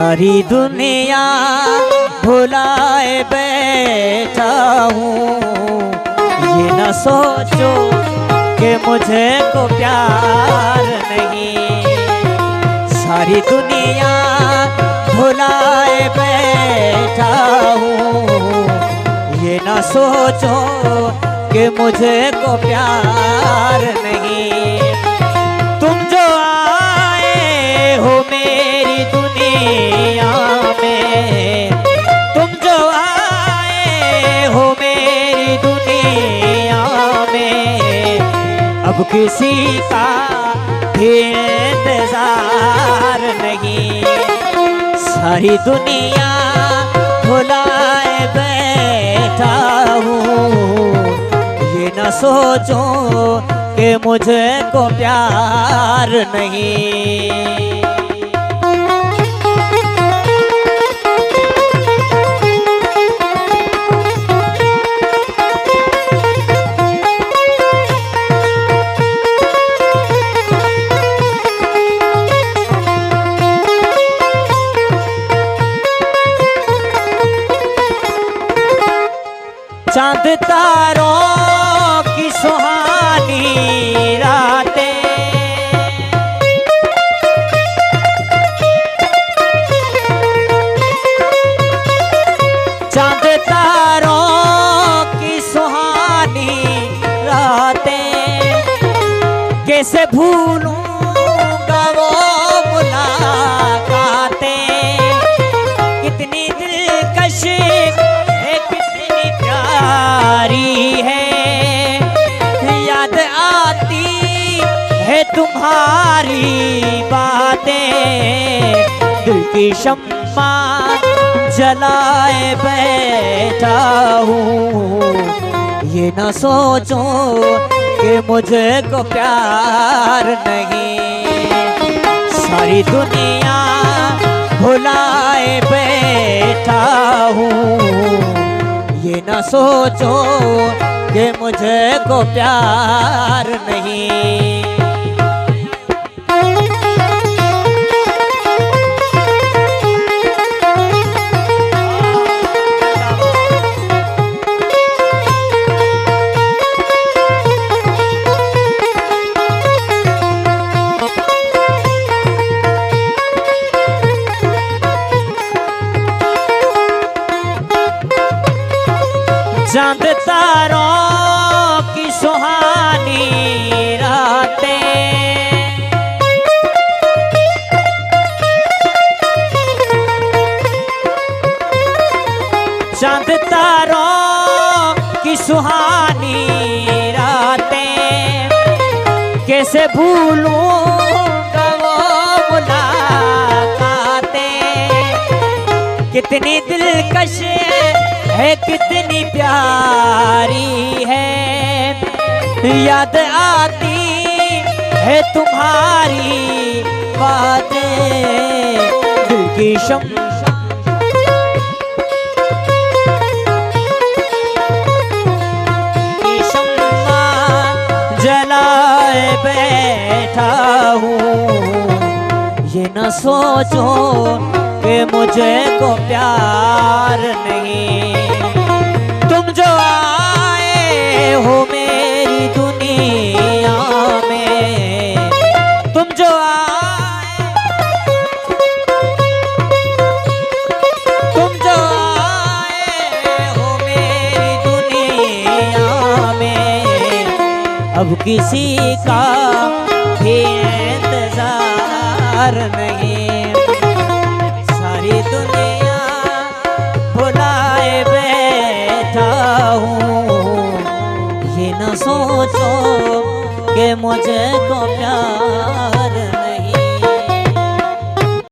सारी दुनिया भुलाए बैठा हूँ, ये न सोचो कि मुझे को प्यार नहीं। सारी दुनिया भुलाए बैठा हूँ, ये न सोचो कि मुझे को प्यार नहीं। तुम जो आए हो मेरी दुनिया में, तुम जो आए हो मेरी दुनिया में, अब किसी का भी इंतजार नहीं। सारी दुनिया भुलाए बैठा हूँ, ये न सोचो कि मुझे को प्यार नहीं। चांद तारों की सुहानी रातें, चांद तारों की सुहानी रातें, कैसे भूलूंगा वो मुलाकातें। कितनी दिलकश है, याद आती है तुम्हारी बातें। दिल की शम्मा जलाए बैठा हूँ, ये न सोचो कि मुझे को प्यार नहीं। सारी दुनिया भुलाए बैठा हूँ, ये न सोचो कि मुझे को प्यार नहीं। चांद तारों की सुहानी रातें, चांद तारों की सुहानी रातें, कैसे भूलूंगा वो मुलाकातें। कितनी दिलकश है, कितनी प्यारी है, याद आती है तुम्हारी बातें। दिल की शम्मा जलाए बैठा हूँ, ये न सोचो कि मुझे को प्यार नहीं। तुम जो आए हो मेरी दुनिया में, तुम जो आए, तुम जो आए हो मेरी दुनिया में, अब किसी का भी इंतजार नहीं। सारी दुनिया भुलाए बैठा हूँ, ये न सोचो कि मुझे को प्यार